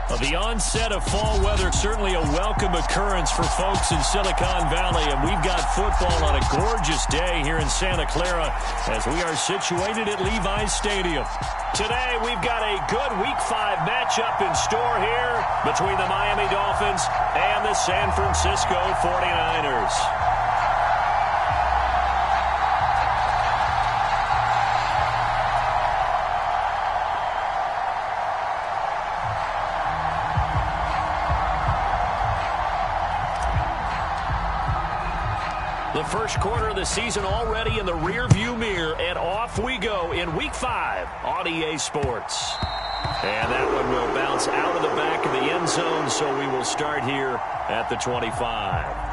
Well, the onset of fall weather, certainly a welcome occurrence for folks in Silicon Valley, and we've got football on a gorgeous day here in Santa Clara as we are situated at Levi's Stadium. Today, we've got a good Week 5 matchup in store here between the Miami Dolphins and the San Francisco 49ers. The first quarter of the season already in the rearview mirror, and off we go in Week 5 on EA Sports. And that one will bounce out of the back of the end zone, so we will start here at the 25.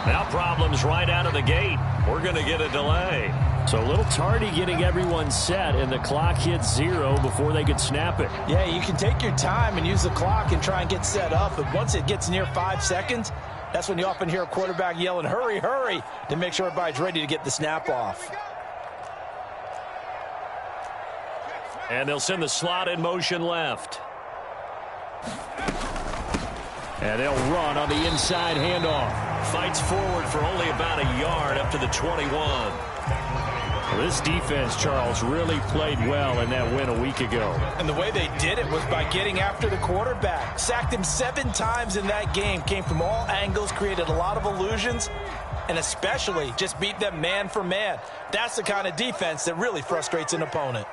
Now problems right out of the gate. We're going to get a delay. So a little tardy getting everyone set, and the clock hits 0 before they could snap it. Yeah, you can take your time and use the clock and try and get set up, but once it gets near 5 seconds, that's when you often hear a quarterback yelling, hurry, hurry, to make sure everybody's ready to get the snap off. And they'll send the slot in motion left. And they'll run on the inside handoff. Fights forward for only about a yard up to the 21. Well, this defense, Charles, really played well in that win a week ago. And the way they did it was by getting after the quarterback. Sacked him 7 times in that game. Came from all angles, created a lot of illusions, and especially just beat them man for man. That's the kind of defense that really frustrates an opponent.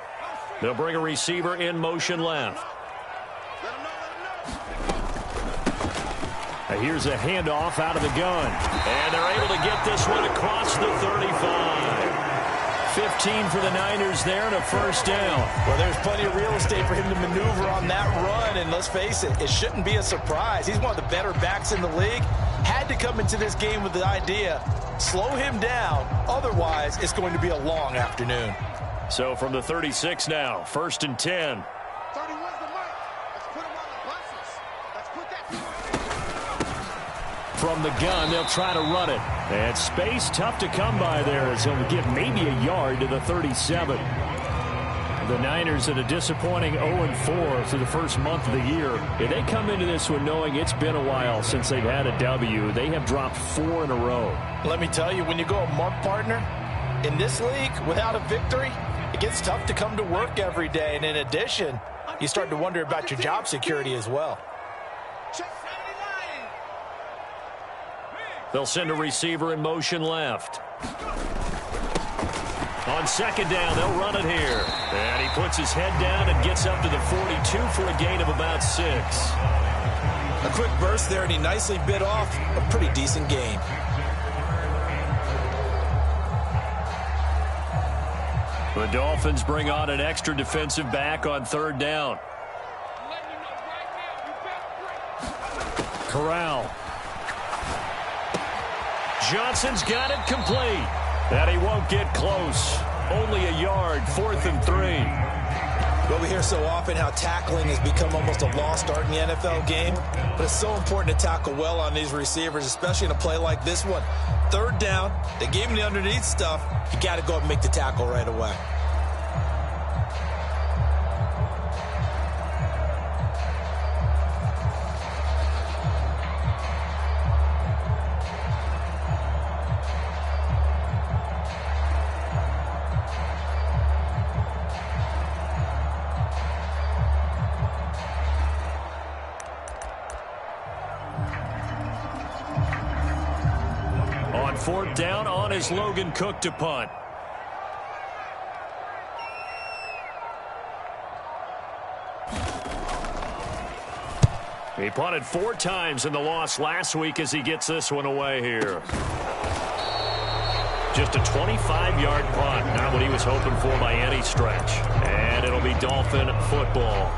They'll bring a receiver in motion left. Here's a handoff out of the gun. And they're able to get this one across the 35. 15 for the Niners there and a first down. Well, there's plenty of real estate for him to maneuver on that run. And let's face it, it shouldn't be a surprise. He's one of the better backs in the league. Had to come into this game with the idea, slow him down. Otherwise, it's going to be a long afternoon. So from the 36 now, 1st and 10. From the gun, they'll try to run it. And space tough to come by there as he'll get maybe a yard to the 37. The Niners at a disappointing 0-4 through the first month of the year. If they come into this one knowing it's been a while since they've had a W, they have dropped 4 in a row. Let me tell you, when you go a month, partner, in this league, without a victory, it gets tough to come to work every day. And in addition, you start to wonder about your job security as well. They'll send a receiver in motion left. On second down, they'll run it here. And he puts his head down and gets up to the 42 for a gain of about 6. A quick burst there, and he nicely bit off a pretty decent gain. The Dolphins bring on an extra defensive back on 3rd down. Corral. Johnson's got it complete. And he won't get close. Only a yard, 4th and 3. Well, we hear so often how tackling has become almost a lost art in the NFL game. But it's so important to tackle well on these receivers, especially in a play like this one. 3rd down, they gave him the underneath stuff. You got to go up and make the tackle right away. 4th down on his Logan Cook to punt. He punted 4 times in the loss last week as he gets this one away here. Just a 25-yard punt, not what he was hoping for by any stretch. And it'll be Dolphin football.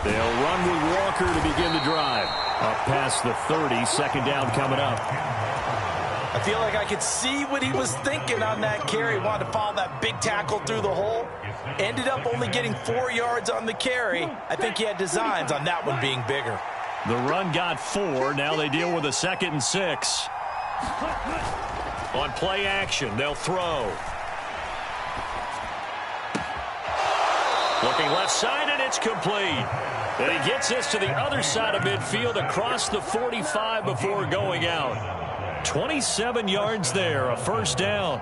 They'll run with Walker to begin the drive. Up past the 30, 2nd down coming up. I feel like I could see what he was thinking on that carry. Wanted to follow that big tackle through the hole. Ended up only getting 4 yards on the carry. I think he had designs on that one being bigger. The run got 4. Now they deal with a 2nd and 6. On play action, they'll throw. Looking left side, and it's complete. And he gets this to the other side of midfield across the 45 before going out. 27 yards there, a 1st down.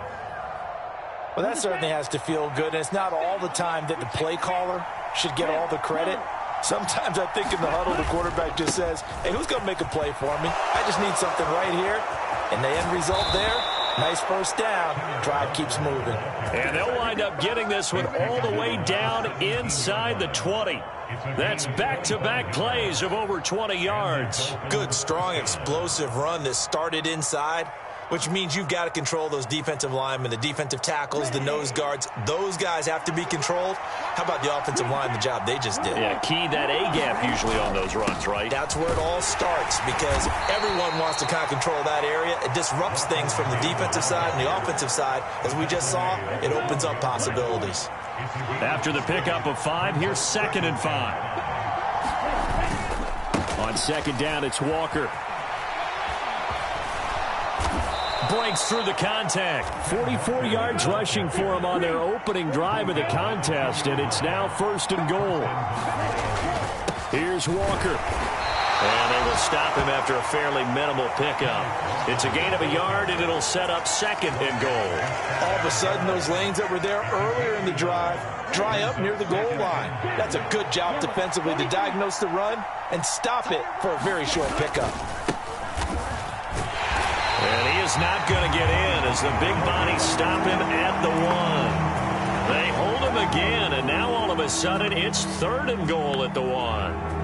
Well, that certainly has to feel good. And it's not all the time that the play caller should get all the credit. Sometimes I think in the huddle, the quarterback just says, hey, who's going to make a play for me? I just need something right here. And the end result there, nice 1st down. Drive keeps moving. And they'll wind up getting this one all the way down inside the 20. That's back-to-back plays of over 20 yards. Good, strong, explosive run that started inside, which means you've got to control those defensive linemen, the defensive tackles, the nose guards. Those guys have to be controlled. How about the offensive line, the job they just did? Yeah, key that A-gap usually on those runs, right? That's where it all starts because everyone wants to kind of control that area. It disrupts things from the defensive side and the offensive side. As we just saw, it opens up possibilities. After the pickup of 5, here's 2nd and 5. On 2nd down, it's Walker. Breaks through the contact. 44 yards rushing for him on their opening drive of the contest, and it's now 1st and goal. Here's Walker. And they will stop him after a fairly minimal pickup. It's a gain of a yard, and it'll set up 2nd and goal. All of a sudden, those lanes that were there earlier in the drive dry up near the goal line. That's a good job defensively to diagnose the run and stop it for a very short pickup. And he is not going to get in as the big bodies stop him at the 1. They hold him again, and now all of a sudden it's 3rd and goal at the 1.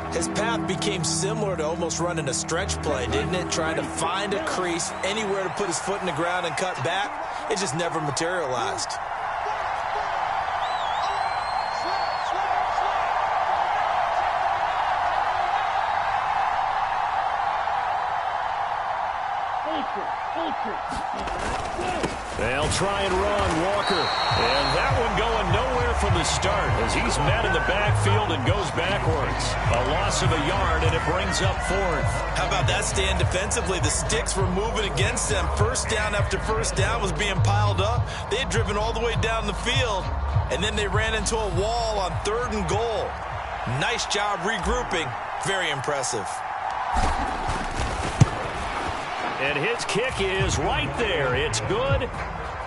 His path became similar to almost running a stretch play, didn't it? Trying to find a crease, anywhere to put his foot in the ground and cut back. It just never materialized. They'll try and run Walker. And that one going nowhere from the start as he's met in the backfield and goes backwards. A loss of a yard, and it brings up 4th. How about that stand defensively? The sticks were moving against them. 1st down after 1st down was being piled up. They had driven all the way down the field, and then they ran into a wall on 3rd and goal. Nice job regrouping. Very impressive. And his kick is right there. It's good.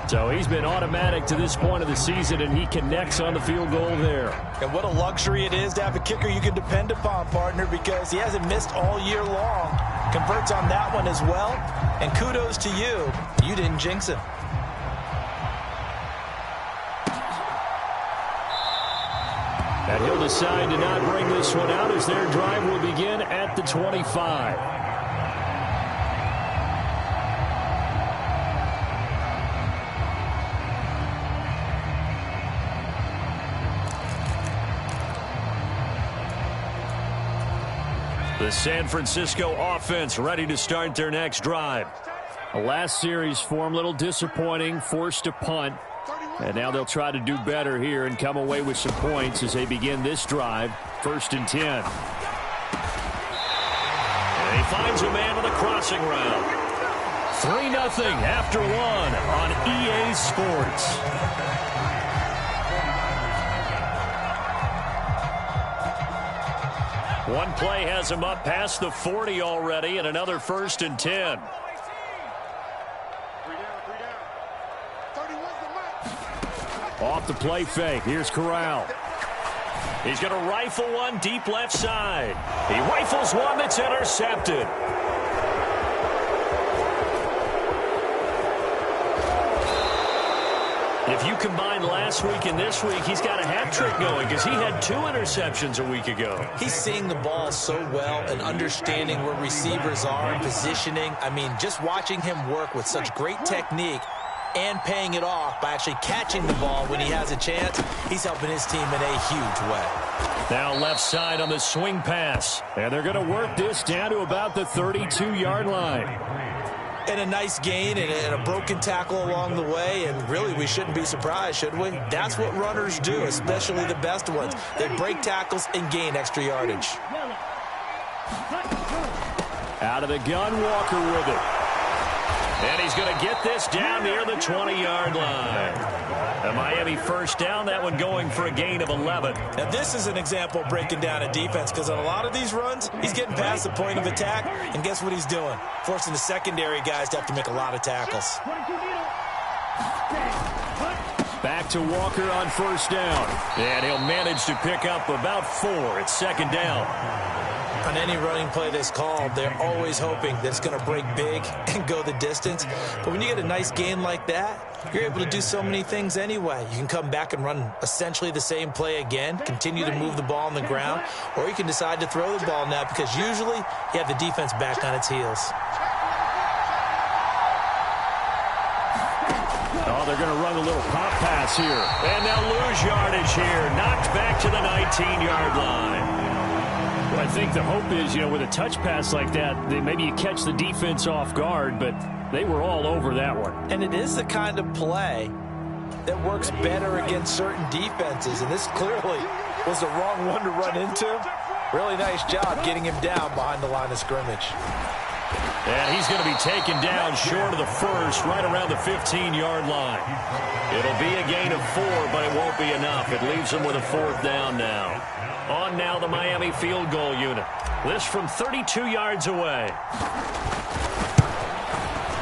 So he's been automatic to this point of the season, and he connects on the field goal there. And what a luxury it is to have a kicker you can depend upon, partner, because he hasn't missed all year long. Converts on that one as well. And kudos to you. You didn't jinx him. And he'll decide to not bring this one out as their drive will begin at the 25. The San Francisco offense ready to start their next drive. The last series form a little disappointing, forced to punt. And now they'll try to do better here and come away with some points as they begin this drive. 1st and 10. And he finds a man on the crossing route. 3-0 after 1 on EA Sports. One play has him up past the 40 already, and another 1st and 10. Off the play fake. Here's Corral. He's going to rifle one deep left side. He rifles one that's intercepted. If you combine last week and this week, he's got a hat trick going because he had 2 interceptions a week ago. He's seeing the ball so well and understanding where receivers are and positioning. I mean, just watching him work with such great technique and paying it off by actually catching the ball when he has a chance, he's helping his team in a huge way. Now left side on the swing pass. And they're going to work this down to about the 32-yard line. And a nice gain and a broken tackle along the way, and really we shouldn't be surprised, should we? That's what runners do, especially the best ones. They break tackles and gain extra yardage. Out of the gun, Walker with it. And he's going to get this down near the 20-yard line. A Miami first down, that one going for a gain of 11. Now this is an example of breaking down a defense, because on a lot of these runs, he's getting past the point of attack, and guess what he's doing? Forcing the secondary guys to have to make a lot of tackles. Back to Walker on first down. And he'll manage to pick up about 4. It's 2nd down. On any running play that's called, they're always hoping that it's going to break big and go the distance. But when you get a nice gain like that, you're able to do so many things anyway. You can come back and run essentially the same play again, continue to move the ball on the ground, or you can decide to throw the ball now because usually you have the defense back on its heels. Oh, they're going to run a little pop pass here. And they'll lose yardage here. Knocked back to the 19-yard line. Well, I think the hope is, with a touch pass like that, maybe you catch the defense off guard, but they were all over that one. And it is the kind of play that works better against certain defenses, and this clearly was the wrong one to run into. Really nice job getting him down behind the line of scrimmage. And he's going to be taken down short of the first, right around the 15-yard line. It'll be a gain of 4, but it won't be enough. It leaves him with a 4th down now. On now the Miami field goal unit. This from 32 yards away.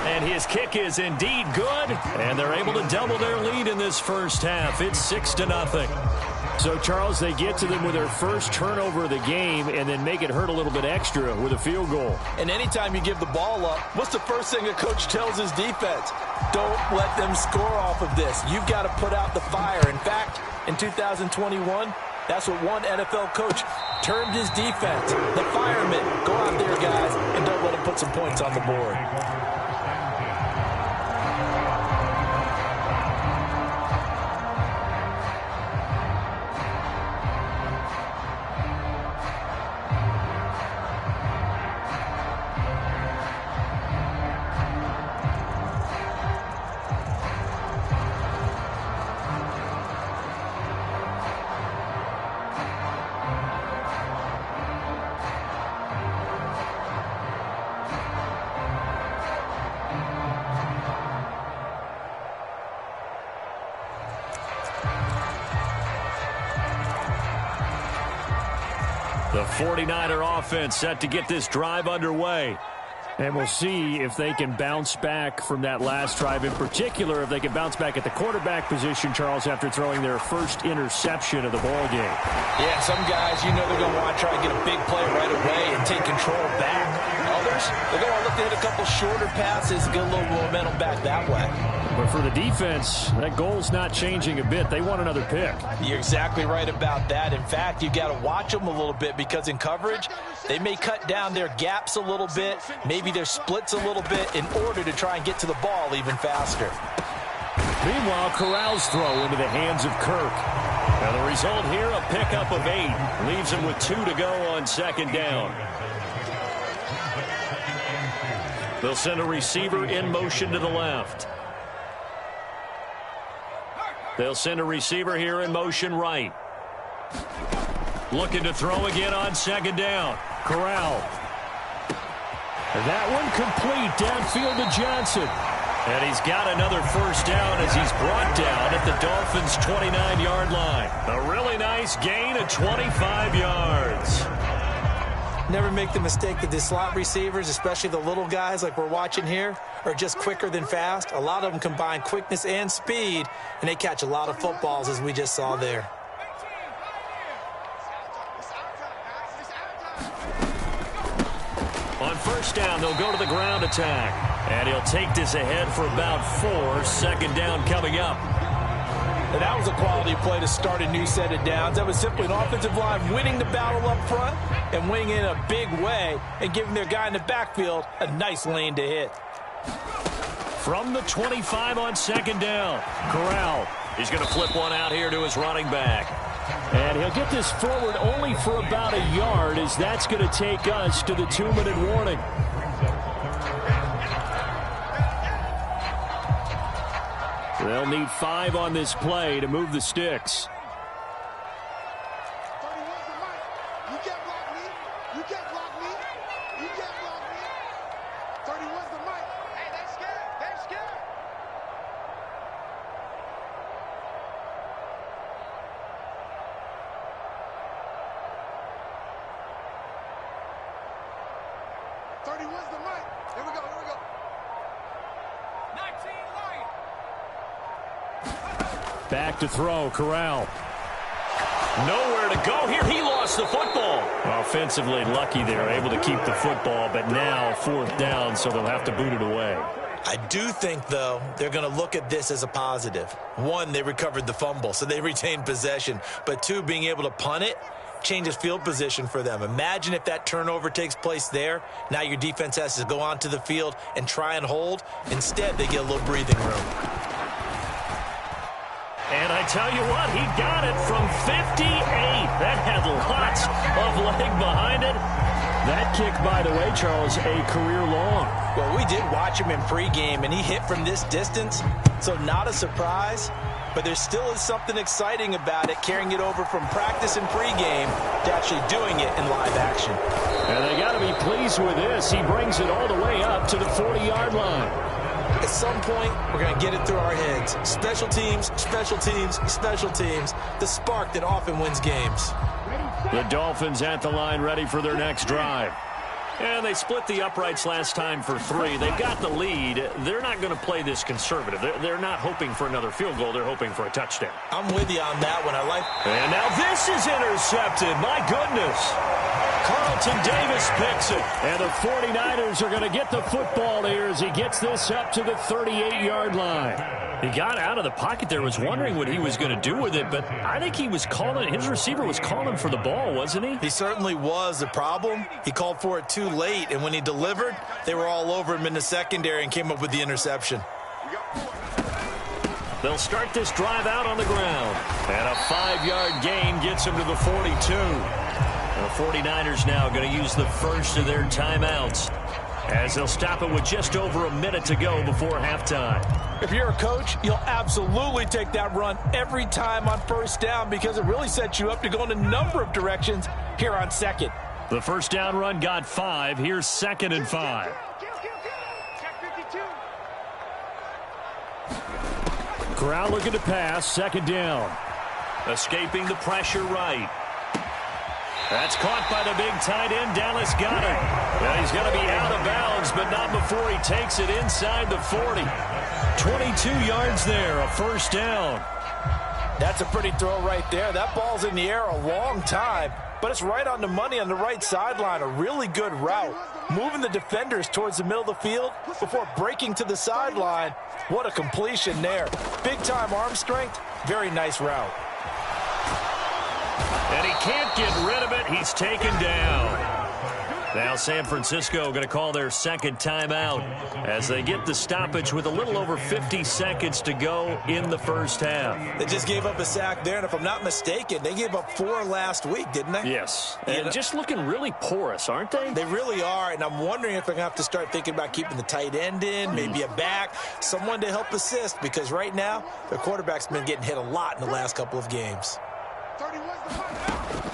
And his kick is indeed good. And they're able to double their lead in this first half. It's 6-0. So, Charles, they get to them with their first turnover of the game and then make it hurt a little bit extra with a field goal. And anytime you give the ball up, what's the first thing a coach tells his defense? Don't let them score off of this. You've got to put out the fire. In fact, in 2021, that's what one NFL coach termed his defense. The firemen. Go out there, guys, and don't let them put some points on the board. The 49er offense set to get this drive underway. And we'll see if they can bounce back from that last drive. In particular, if they can bounce back at the quarterback position, Charles, after throwing their first interception of the ball game. Yeah, some guys, they're going to want to try and get a big play right away and take control back. Others, they're going to look to hit a couple shorter passes, get a little momentum back that way. But for the defense, that goal's not changing a bit. They want another pick. You're exactly right about that. In fact, you've got to watch them a little bit because in coverage, they may cut down their gaps a little bit, maybe their splits a little bit in order to try and get to the ball even faster. Meanwhile, Corral's throw into the hands of Kirk. Now the result here, a pickup of 8. Leaves him with 2 to go on 2nd down. They'll send a receiver in motion to the left. They'll send a receiver here in motion right. Looking to throw again on 2nd down. Corral. And that one complete downfield to Johnson. And he's got another first down as he's brought down at the Dolphins' 29-yard line. A really nice gain of 25 yards. Never make the mistake that the slot receivers, especially the little guys like we're watching here, are just quicker than fast. A lot of them combine quickness and speed, and they catch a lot of footballs, as we just saw there. On first down, they'll go to the ground attack. And he'll take this ahead for about 4. Second down coming up. And that was a quality play to start a new set of downs. That was simply an offensive line winning the battle up front and winning in a big way and giving their guy in the backfield a nice lane to hit. From the 25 on second down, Corral. He's going to flip one out here to his running back. And he'll get this forward only for about a yard, as that's going to take us to the 2-minute warning. They'll need 5 on this play to move the sticks. Back to throw, Corral. Nowhere to go here. He lost the football. Offensively lucky they were able to keep the football, but now 4th down, so they'll have to boot it away. I do think, though, they're going to look at this as a positive. 1, they recovered the fumble, so they retained possession. But 2, being able to punt it changes field position for them. Imagine if that turnover takes place there. Now your defense has to go onto the field and try and hold. Instead, they get a little breathing room. And I tell you what, he got it from 58. That had lots of leg behind it. That kick, by the way, Charles, a career long. Well, we did watch him in pregame, and he hit from this distance, so not a surprise. But there still is something exciting about it, carrying it over from practice and pregame to actually doing it in live action. And they got to be pleased with this. He brings it all the way up to the 40-yard line. At some point, we're going to get it through our heads. Special teams, special teams, special teams. The spark that often wins games. The Dolphins at the line, ready for their next drive. And they split the uprights last time for 3. They've got the lead. They're not going to play this conservative. They're not hoping for another field goal. They're hoping for a touchdown. I'm with you on that one. And now this is intercepted. My goodness. Carlton Davis picks it. And the 49ers are going to get the football here as he gets this up to the 38-yard line. He got out of the pocket there, was wondering what he was going to do with it, but I think he was calling, his receiver was calling for the ball, wasn't he? He certainly was. The problem, he called for it too late, and when he delivered, they were all over him in the secondary and came up with the interception. They'll start this drive out on the ground, and a 5-yard gain gets him to the 42. The 49ers now going to use the first of their timeouts, as they'll stop it with just over a minute to go before halftime. If you're a coach, you'll absolutely take that run every time on first down because it really sets you up to go in a number of directions here on second. The first down run got 5. Here's 2nd and 5. Corral looking to pass. 2nd down. Escaping the pressure right. That's caught by the big tight end, Dallas Goedert. Well, he's going to be out of bounds, but not before he takes it inside the 40. 22 yards there, a first down. That's a pretty throw right there. That ball's in the air a long time, but it's right on the money on the right sideline. A really good route. Moving the defenders towards the middle of the field before breaking to the sideline. What a completion there. Big-time arm strength. Very nice route. And he can't get rid of it. He's taken down. Now San Francisco going to call their second timeout as they get the stoppage with a little over 50 seconds to go in the first half. They just gave up a sack there, and if I'm not mistaken, they gave up 4 last week, didn't they? Yes. And just looking really porous, aren't they? They really are, and I'm wondering if they're going to have to start thinking about keeping the tight end in, maybe a back, someone to help assist, because right now their quarterback's been getting hit a lot in the last couple of games.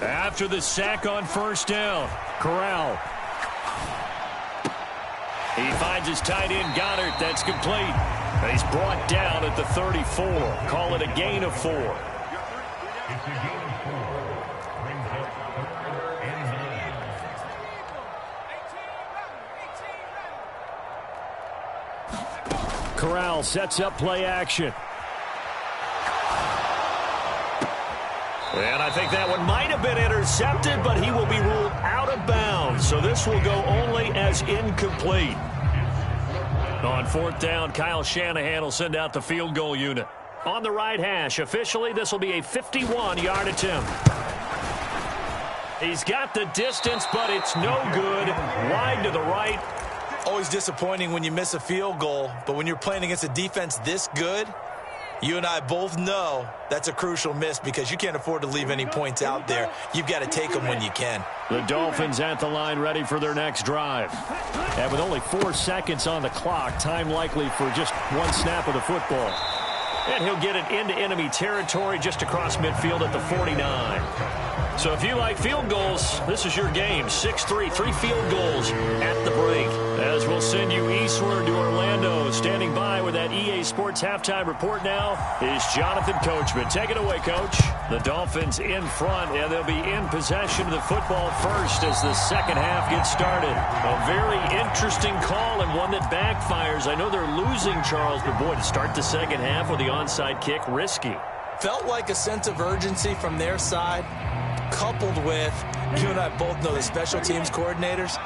After the sack on first down, Corral. He finds his tight end, Goedert. That's complete. He's brought down at the 34. Call it a gain of 4. Corral sets up play action. And I think that one might have been intercepted, but he will be ruled out of bounds. So this will go only as incomplete. On fourth down, Kyle Shanahan will send out the field goal unit. On the right hash, officially, this will be a 51-yard attempt. He's got the distance, but it's no good. Wide to the right. Always disappointing when you miss a field goal, but when you're playing against a defense this good, you and I both know that's a crucial miss because you can't afford to leave any points out there. You've got to take them when you can. The Dolphins at the line ready for their next drive. And with only 4 seconds on the clock, time likely for just one snap of the football. And he'll get it into enemy territory just across midfield at the 49. So if you like field goals, this is your game. 6-3, 3 field goals at the break. As we'll send you eastward to Orlando. Standing by with that EA Sports halftime report now is Jonathan Coachman. Take it away, Coach. The Dolphins in front, and they'll be in possession of the football first as the second half gets started. A very interesting call and one that backfires. I know they're losing, Charles, but boy, to start the second half with the onside kick, risky. Felt like a sense of urgency from their side, coupled with, you and I both know the special teams coordinators,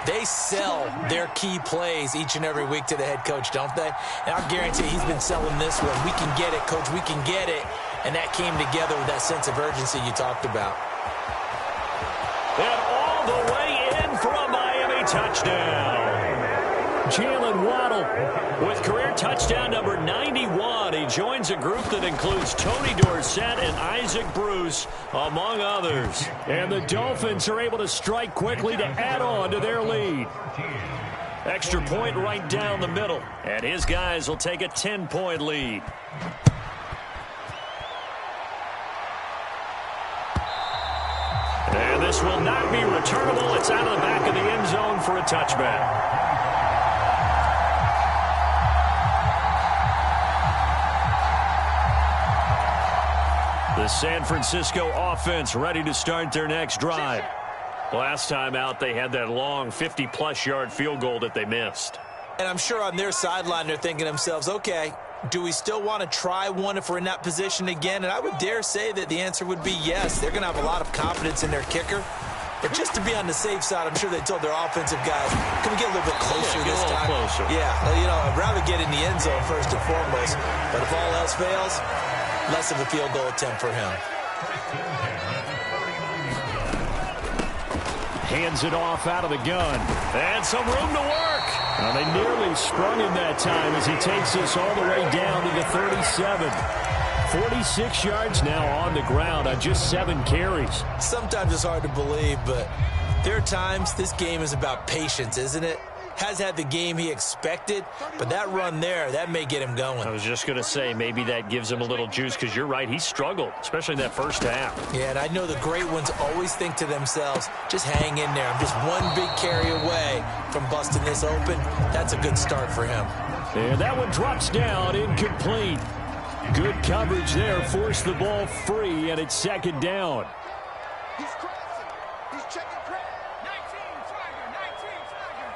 they sell their key plays each and every week to the head coach, don't they? And I guarantee he's been selling this one. We can get it, coach, we can get it. And that came together with that sense of urgency you talked about. And all the way in for a Miami touchdown. Jalen Waddle with career touchdown number 91. He joins a group that includes Tony Dorsett and Isaac Bruce, among others. And the Dolphins are able to strike quickly to add on to their lead. Extra point right down the middle. And his guys will take a 10-point lead. And this will not be returnable. It's out of the back of the end zone for a touchback. The San Francisco offense ready to start their next drive. Last time out, they had that long 50-plus yard field goal that they missed. And I'm sure on their sideline, they're thinking to themselves, okay, do we still want to try one if we're in that position again? And I would dare say that the answer would be yes. They're going to have a lot of confidence in their kicker. But just to be on the safe side, I'm sure they told their offensive guys, can we get a little bit closer this time? Closer. Yeah, you know, I'd rather get in the end zone first and foremost. But if all else fails, less of a field goal attempt for him. Hands it off out of the gun. And some room to work. Now they nearly sprung him that time as he takes this all the way down to the 37. 46 yards now on the ground on just 7 carries. Sometimes it's hard to believe, but there are times this game is about patience, isn't it? Has had the game he expected, but that run there, that may get him going. I was just going to say, maybe that gives him a little juice because you're right, he struggled, especially in that first half. Yeah, and I know the great ones always think to themselves, just hang in there. I'm just one big carry away from busting this open. That's a good start for him. And that one drops down, incomplete. Good coverage there, forced the ball free, and it's second down. He's crossing. He's checking credit. 19, Tiger, 19, Tiger.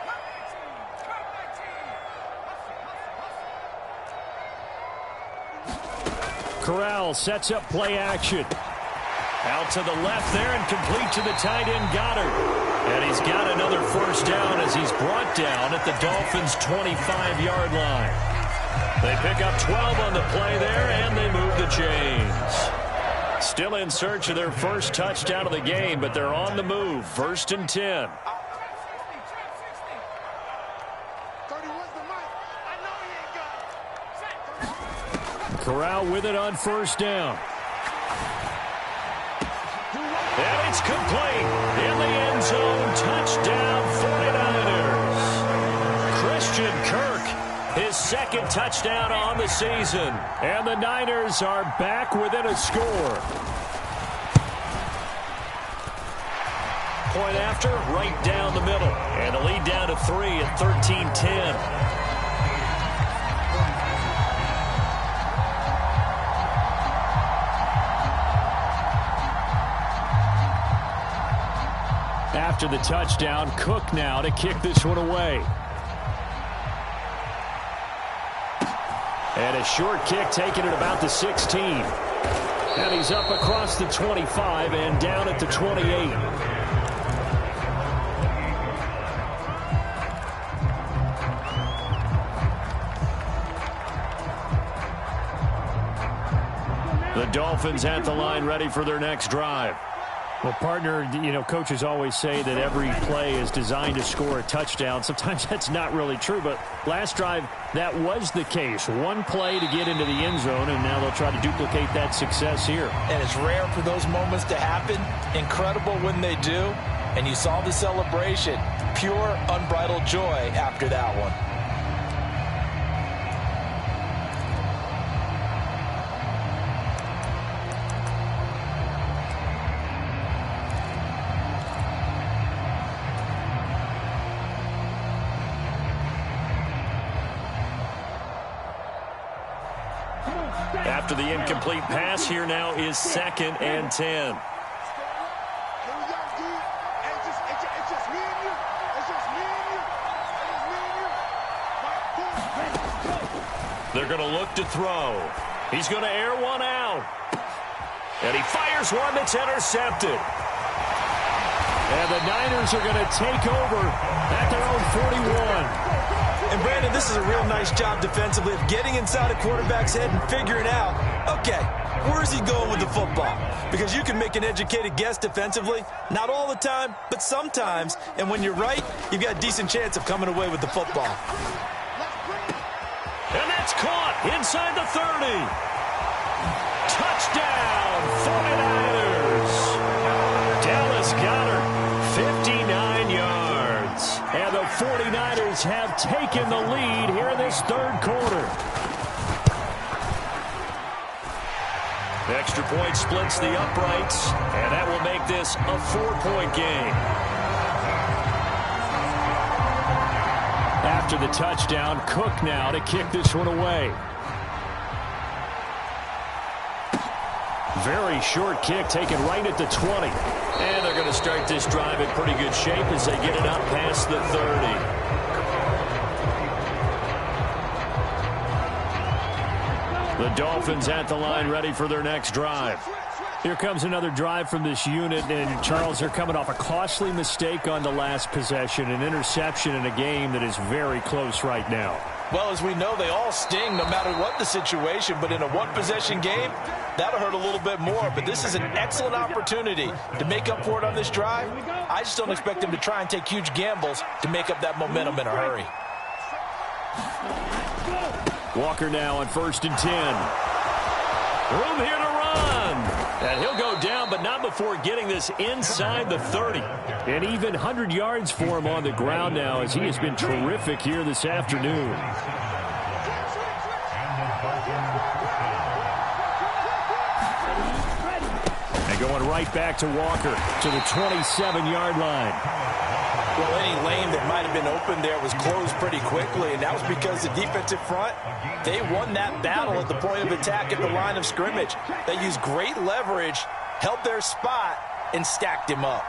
19, 19. Corral sets up play action. Out to the left there and complete to the tight end Goddard. And he's got another first down as he's brought down at the Dolphins' 25-yard line. They pick up 12 on the play there, and they move the chains. Still in search of their first touchdown of the game, but they're on the move. 1st and 10. Corral with it on first down. And it's complete. In the end zone, touchdown 49ers. Christian Kirk, his second touchdown on the season. And the Niners are back within a score. Point after, right down the middle. And a lead down to 3 at 13-10. After the touchdown, Cook now to kick this one away. And a short kick taken at about the 16. And he's up across the 25 and down at the 28. The Dolphins at the line ready for their next drive. Well, partner, you know, coaches always say that every play is designed to score a touchdown. Sometimes that's not really true, but last drive, that was the case. One play to get into the end zone, and now they'll try to duplicate that success here. And it's rare for those moments to happen. Incredible when they do. And you saw the celebration. Pure, unbridled joy after that one. After the incomplete pass, here now is 2nd and 10. They're going to look to throw. He's going to air one out. And he fires one that's intercepted. And the Niners are going to take over at their own 41. And, Brandon, this is a real nice job defensively of getting inside a quarterback's head and figuring out, okay, where's he going with the football? Because you can make an educated guess defensively. Not all the time, but sometimes. And when you're right, you've got a decent chance of coming away with the football. And that's caught inside the 30. Touchdown, 49ers. Dallas Goedert, 59 yards. And the 49ers have taken the lead here in this third quarter. The extra point splits the uprights, and that will make this a 4-point game. After the touchdown, Cook now to kick this one away. Very short kick taken right at the 20. And they're going to start this drive in pretty good shape as they get it up past the 30. The Dolphins at the line ready for their next drive. Here comes another drive from this unit, and Charles, they're coming off a costly mistake on the last possession, an interception in a game that is very close right now. Well, as we know, they all sting no matter what the situation, but in a one-possession game, that'll hurt a little bit more. But this is an excellent opportunity to make up for it on this drive. I just don't expect them to try and take huge gambles to make up that momentum in a hurry. Walker now on 1st and 10. Room here to run. And he'll go down, but not before getting this inside the 30. And even 100 yards for him on the ground now, as he has been terrific here this afternoon. And going right back to Walker to the 27-yard line. Well, any lane that might have been open there was closed pretty quickly, and that was because the defensive front, they won that battle at the point of attack at the line of scrimmage. They used great leverage, held their spot, and stacked him up.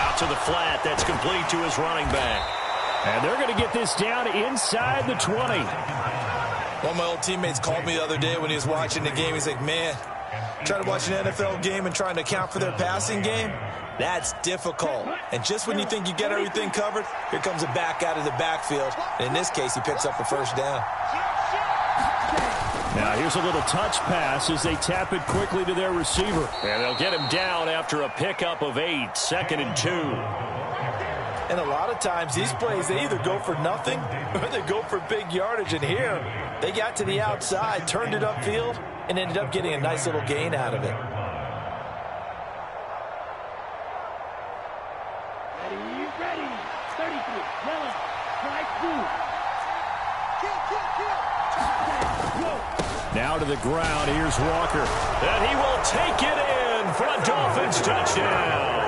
Out to the flat. That's complete to his running back. And they're going to get this down inside the 20. One of my old teammates called me the other day when he was watching the game. He's like, man, trying to watch an NFL game and trying to account for their passing game, that's difficult. And just when you think you get everything covered, here comes a back out of the backfield. And in this case, he picks up a first down. Now here's a little touch pass as they tap it quickly to their receiver. And they'll get him down after a pickup of 8, 2nd and 2. And a lot of times these plays, they either go for nothing or they go for big yardage. And here, they got to the outside, turned it upfield, and ended up getting a nice little gain out of it. Ready. 33. Yellow. Strike blue. Now to the ground. Here's Walker. And he will take it in for a Dolphins touchdown.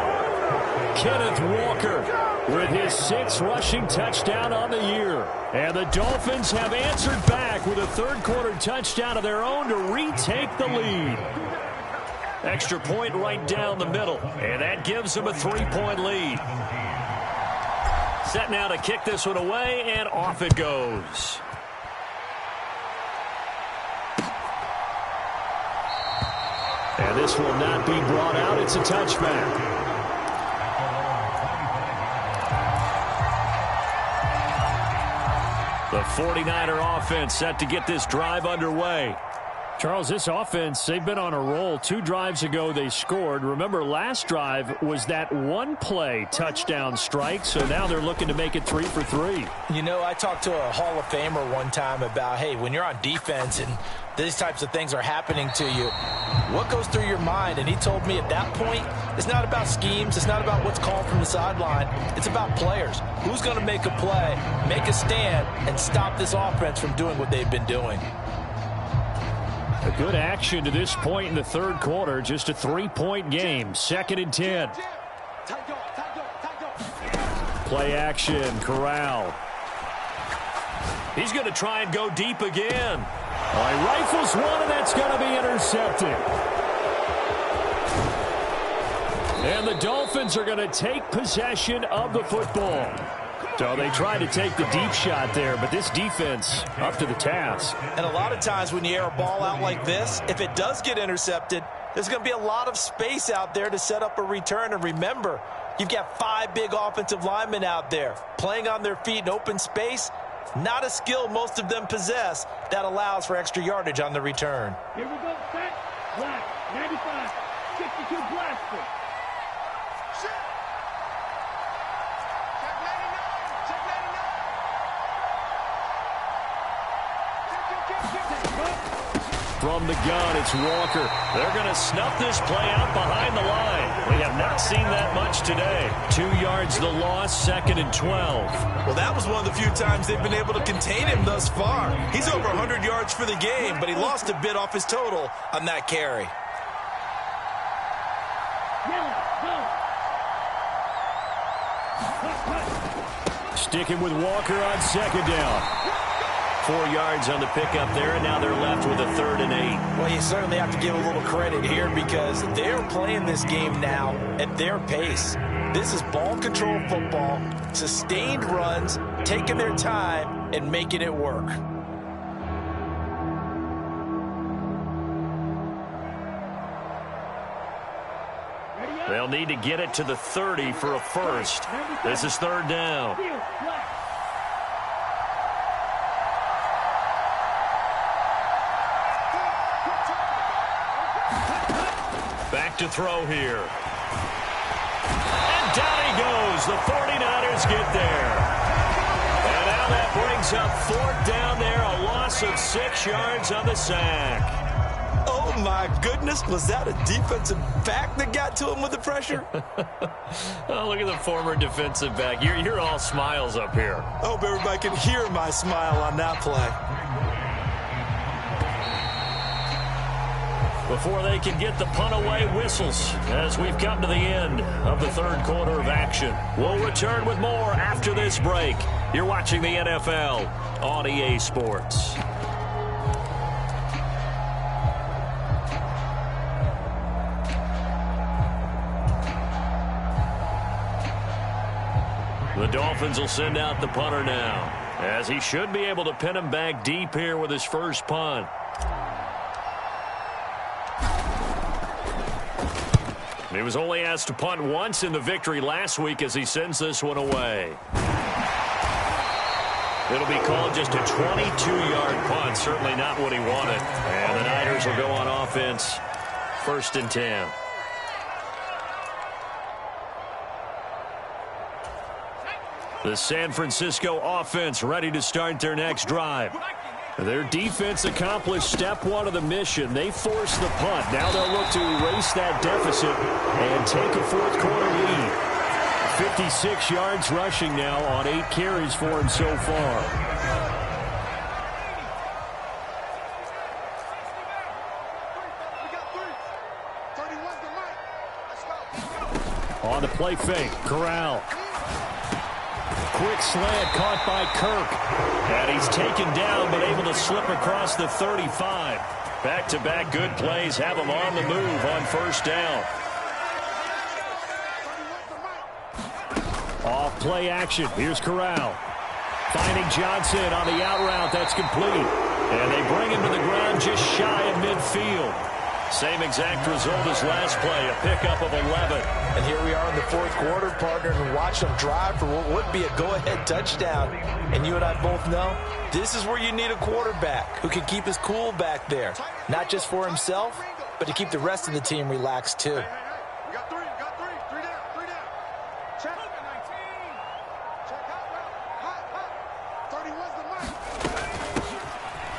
Kenneth Walker with his 6th rushing touchdown on the year. And the Dolphins have answered back with a third-quarter touchdown of their own to retake the lead. Extra point right down the middle, and that gives them a 3-point lead. set now to kick this one away, and off it goes. And this will not be brought out. It's a touchback. The 49er offense set to get this drive underway. Charles, this offense, they've been on a roll. 2 drives ago they scored. Remember, last drive was that one-play touchdown strike, so now they're looking to make it 3 for 3. You know, I talked to a Hall of Famer one time about, hey, when you're on defense and these types of things are happening to you, what goes through your mind? And he told me at that point, it's not about schemes. It's not about what's called from the sideline. It's about players. Who's going to make a play, make a stand, and stop this offense from doing what they've been doing? A good action to this point in the third quarter. Just a 3-point game. 2nd and 10. Play action. Corral. He's going to try and go deep again. He rifles one, and that's going to be intercepted. And the Dolphins are going to take possession of the football. So they tried to take the deep shot there, but this defense up to the task. And a lot of times when you air a ball out like this, if it does get intercepted, there's going to be a lot of space out there to set up a return. And remember, you've got 5 big offensive linemen out there playing on their feet in open space. Not a skill most of them possess that allows for extra yardage on the return. Here we go, set, black, 95, 62 blaster. From the gun, it's Walker. They're going to snuff this play out behind the line. We have not seen that much today. 2 yards the loss, 2nd and 12. Well, that was one of the few times they've been able to contain him thus far. He's over 100 yards for the game, but he lost a bit off his total on that carry. Sticking with Walker on 2nd down. 4 yards on the pickup there, and now they're left with a 3rd and 8. Well, you certainly have to give a little credit here because they're playing this game now at their pace. This is ball control football, sustained runs, taking their time, and making it work. They'll need to get it to the 30 for a first. This is 3rd down. Back to throw here. And down he goes. The 49ers get there. And now that brings up 4th down there. A loss of 6 yards on the sack. Oh, my goodness. Was that a defensive back that got to him with the pressure? Oh, look at the former defensive back. You're all smiles up here. I hope everybody can hear my smile on that play. Before they can get the punt away, whistles as we've come to the end of the third quarter of action. We'll return with more after this break. You're watching the NFL on EA Sports. The Dolphins will send out the punter now, as he should be able to pin him back deep here with his first punt. He was only asked to punt once in the victory last week as he sends this one away. It'll be called just a 22-yard punt, certainly not what he wanted. And the Niners will go on offense, 1st and 10. The San Francisco offense ready to start their next drive. Their defense accomplished step 1 of the mission. They forced the punt. Now they'll look to erase that deficit and take a fourth quarter lead. 56 yards rushing now on 8 carries for him so far. On the play fake, Corral. Quick slant caught by Kirk. And he's taken down but able to slip across the 35. Back-to-back good plays have him on the move on 1st down. Off play action. Here's Corral. Finding Johnson on the out route. That's complete. And they bring him to the ground just shy of midfield. Same exact result as last play, a pickup of 11. And here we are in the fourth quarter, partner, and watch them drive for what would be a go-ahead touchdown. And you and I both know this is where you need a quarterback who can keep his cool back there. Not just for himself, but to keep the rest of the team relaxed too. We got three. Three down. Check. 19. Check out. Hot. 31's the mark.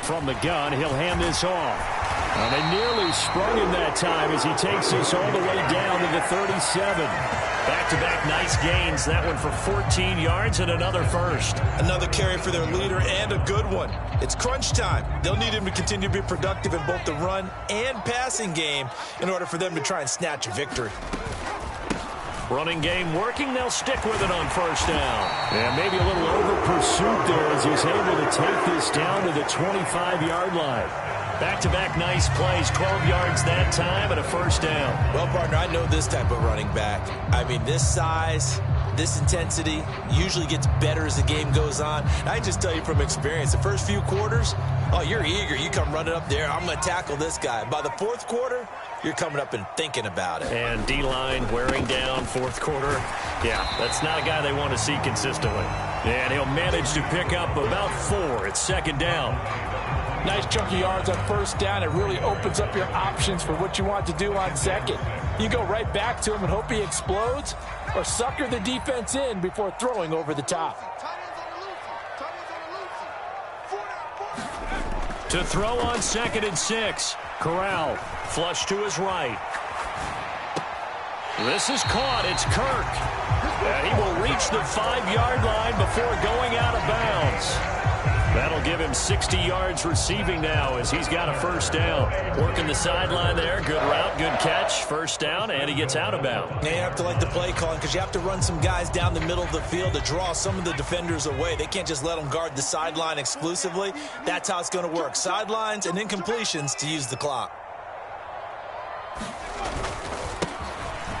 From the gun, he'll hand this off. And they nearly sprung him that time as he takes us all the way down to the 37. Back-to-back nice gains. That one for 14 yards and another first. Another carry for their leader and a good one. It's crunch time. They'll need him to continue to be productive in both the run and passing game in order for them to try and snatch a victory. Running game working. They'll stick with it on first down. And maybe a little over-pursuit there as he's able to take this down to the 25-yard line. Back-to-back nice plays, 12 yards that time and a first down. Well, partner, I know this type of running back. I mean, this size, this intensity usually gets better as the game goes on. I just tell you from experience, the first few quarters, oh, you're eager. You come running up there, I'm going to tackle this guy. By the fourth quarter, you're coming up and thinking about it. And D-line wearing down fourth quarter. Yeah, that's not a guy they want to see consistently. And he'll manage to pick up about 4. It's second down. Nice chunk of yards on first down. It really opens up your options for what you want to do on second. You go right back to him and hope he explodes, or sucker the defense in before throwing over the top. To throw on 2nd and 6. Corral flush to his right. This is caught. It's Kirk. And he will reach the 5-yard line before going out of bounds. That'll give him 60 yards receiving now as he's got a first down. Working the sideline there. Good route, good catch. First down, and he gets out of bounds. Now you have to like the play calling because you have to run some guys down the middle of the field to draw some of the defenders away. They can't just let them guard the sideline exclusively. That's how it's going to work. Sidelines and incompletions to use the clock.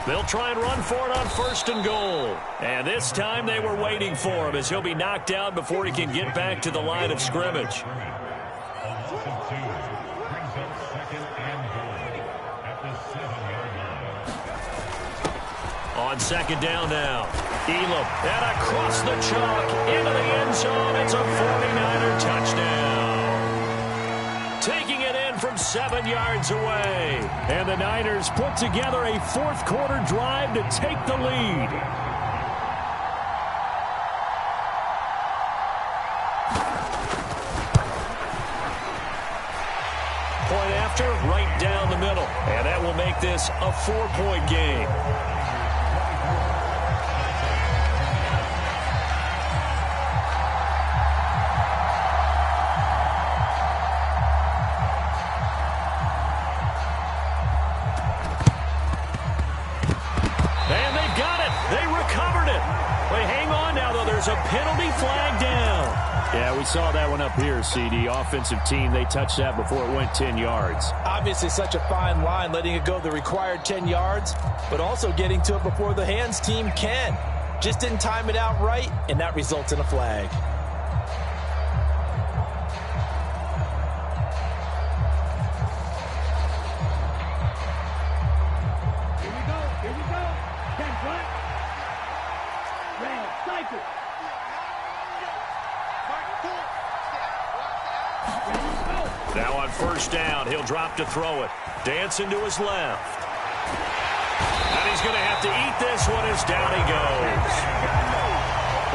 They'll try and run for it on 1st and goal. And this time they were waiting for him as he'll be knocked down before he can get back to the line of scrimmage. On 2nd down now. Elam, and across the chalk into the end zone. It's a 49er touchdown. Taking it in from 7 yards away. And the Niners put together a fourth quarter drive to take the lead. Point after, right down the middle. And that will make this a 4-point game. There's a penalty flag down. Yeah, we saw that one up here, CD. Offensive team, they touched that before it went 10 yards. Obviously such a fine line, letting it go the required 10 yards, but also getting to it before the hands team can. Just didn't time it out right, and that results in a flag. Here we go. 10 flat. Red, cycle. Now on first down, he'll drop to throw it. Dancing to his left. And he's going to have to eat this one as down he goes.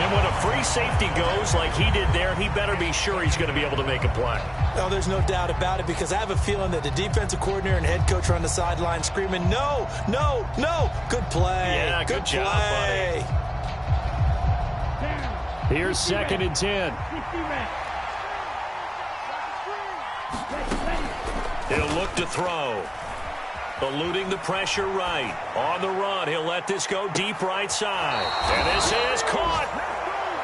And when a free safety goes like he did there, he better be sure he's going to be able to make a play. No, there's no doubt about it because I have a feeling that the defensive coordinator and head coach are on the sideline screaming, no, no, no. Good play. Yeah, good job, play. buddy. Here's 2nd and 10. He'll look to throw. Eluding the pressure right. On the run, he'll let this go deep right side. And this is caught.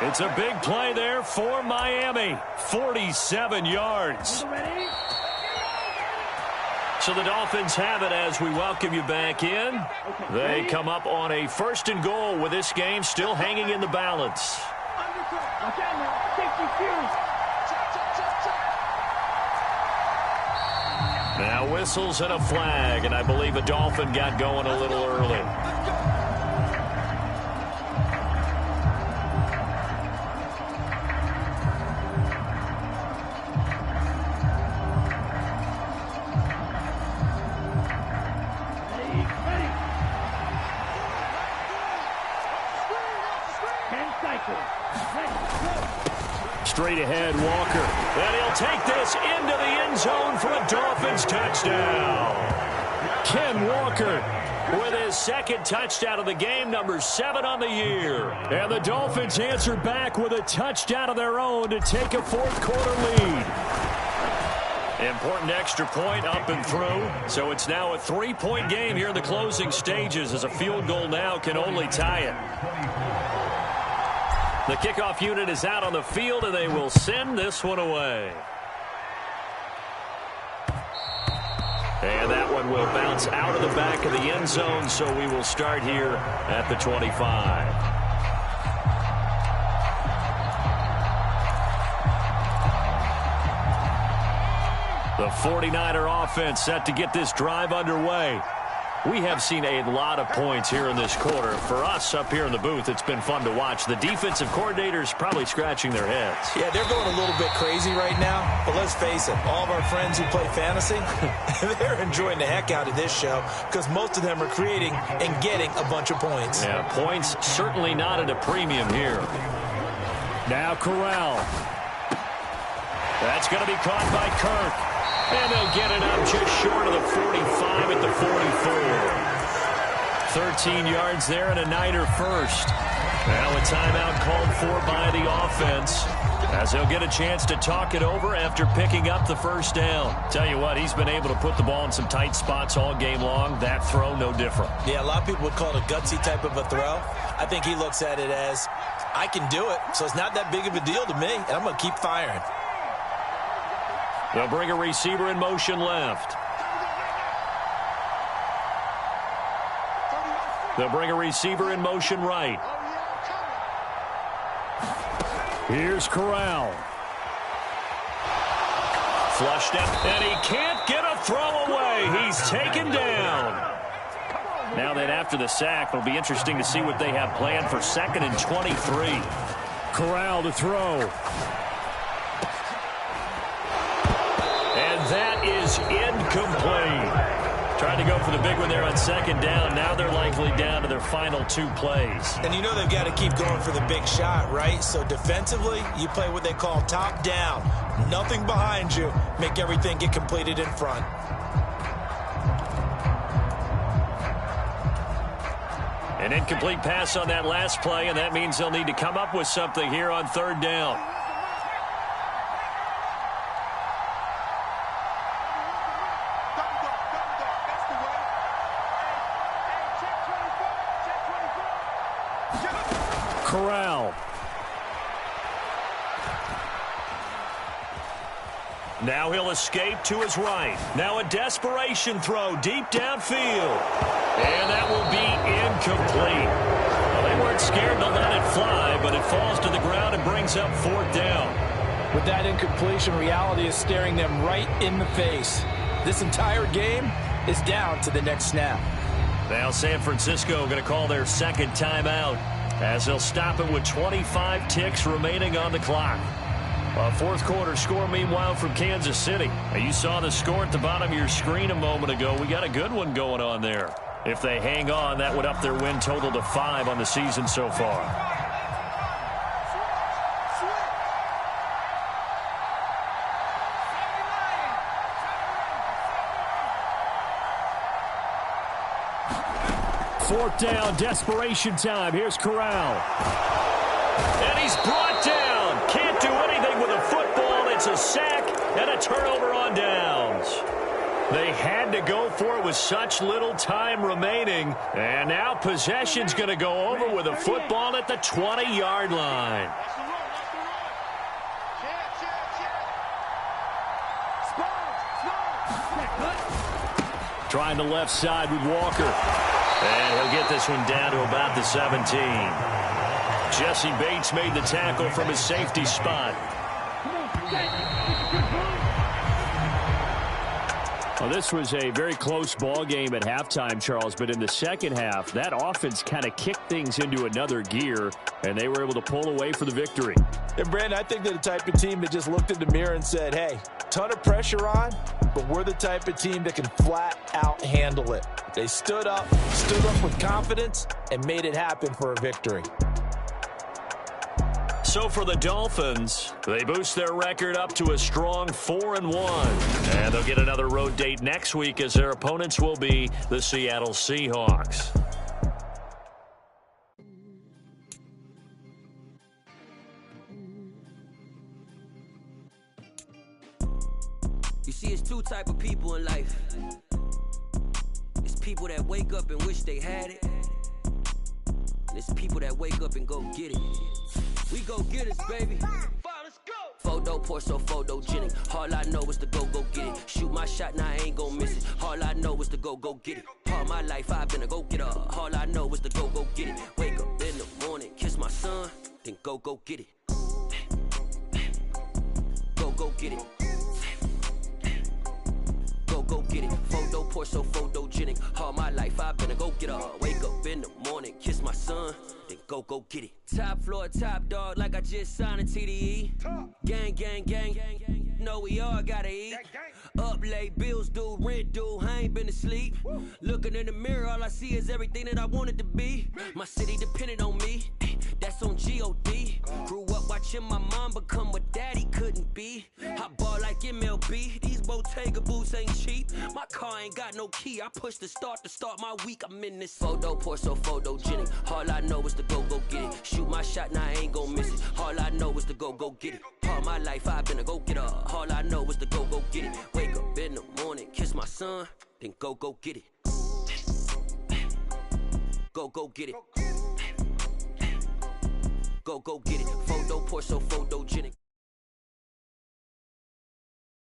It's a big play there for Miami. 47 yards. So the Dolphins have it as we welcome you back in. They come up on a 1st and goal with this game still hanging in the balance. Now whistles and a flag, and I believe a Dolphin got going a little early. Straight ahead, Walker. And he'll take this into the end zone for a Dolphins touchdown. Ken Walker with his 2nd touchdown of the game, number 7 on the year. And the Dolphins answer back with a touchdown of their own to take a 4th quarter lead. Important extra point up and through. So it's now a 3-point game here in the closing stages, as a field goal now can only tie it. The kickoff unit is out on the field, and they will send this one away. And that one will bounce out of the back of the end zone, so we will start here at the 25. The 49er offense set to get this drive underway. We have seen a lot of points here in this quarter. For us up here in the booth, it's been fun to watch. The defensive coordinators probably scratching their heads. Yeah, they're going a little bit crazy right now. But let's face it, all of our friends who play fantasy, they're enjoying the heck out of this show because most of them are creating and getting a bunch of points. Yeah, points certainly not at a premium here. Now Corral. That's going to be caught by Kirk. And they'll get it up just short of the 45 at the 44. 13 yards there and a Niner first. Now a timeout called for by the offense, as they'll get a chance to talk it over after picking up the first down. Tell you what, he's been able to put the ball in some tight spots all game long. That throw, no different. Yeah, a lot of people would call it a gutsy type of a throw. I think he looks at it as, I can do it, so it's not that big of a deal to me, and I'm going to keep firing. They'll bring a receiver in motion left. They'll bring a receiver in motion right. Here's Corral. Flushed out, and he can't get a throw away. He's taken down. Now that after the sack, it'll be interesting to see what they have planned for 2nd and 23. Corral to throw. That is incomplete. Trying to go for the big one there on 2nd down. Now they're likely down to their final 2 plays. And you know they've got to keep going for the big shot, right? So defensively, you play what they call top down. Nothing behind you. Make everything get completed in front. An incomplete pass on that last play, and that means they'll need to come up with something here on 3rd down. Corral. Now he'll escape to his right. Now a desperation throw deep downfield. And that will be incomplete. Well, they weren't scared to let it fly, but it falls to the ground and brings up 4th down. With that incompletion, reality is staring them right in the face. This entire game is down to the next snap. Now San Francisco going to call their 2nd timeout, as they'll stop it with 25 ticks remaining on the clock. A 4th quarter score, meanwhile, from Kansas City. Now, you saw the score at the bottom of your screen a moment ago. We got a good one going on there. If they hang on, that would up their win total to 5 on the season so far. Fourth down, desperation time. Here's Corral. And he's brought down. Can't do anything with a football. It's a sack and a turnover on downs. They had to go for it with such little time remaining. And now possession's going to go over with a football at the 20-yard line. Trying the left side with Walker. And he'll get this one down to about the 17. Jesse Bates made the tackle from his safety spot. Well, this was a very close ball game at halftime, Charles, but in the second half, that offense kind of kicked things into another gear, and they were able to pull away for the victory. And, Brandon, I think they're the type of team that just looked in the mirror and said, hey, ton of pressure on, but we're the type of team that can flat out handle it. They stood up with confidence, and made it happen for a victory. So for the Dolphins, they boost their record up to a strong 4-1. And they'll get another road date next week as their opponents will be the Seattle Seahawks. You see, it's two type of people in life. It's people that wake up and wish they had it. And it's people that wake up and go get it. We go get it, baby. Let's go. Photo pour so photogenic. All I know is to go get it. Shoot my shot, now I ain't gon' miss it. All I know is to go get it. All my life I've been a go-getter. All I know is to go get it. Wake up in the morning, kiss my son, then go get it. Go get it. Go get it. Photo pour so photogenic. All my life I've been a go-getter. Wake up in the morning, kiss my son, then go get it. Top floor, top dog, like I just signed a TDE. Gang. Know we all gotta eat. Up late, bills due, rent due, I ain't been asleep. Looking in the mirror, all I see is everything that I wanted to be. My city depended on me, that's on G.O.D. Grew up watching my mom become what daddy couldn't be. I ball like MLB, these Bottega boots ain't cheap. My car ain't got no key, I push the start to start my week. I'm in this photo pour so photogenic. All I know is to go get it. Shoot my shot, now I ain't gon' miss it. All I know is to go get it. All my life I've been a go-getter. All I know is to go get it. Wake up in the morning, kiss my son, then go get it. Go get it. Go get it. Photo pour so photogenic.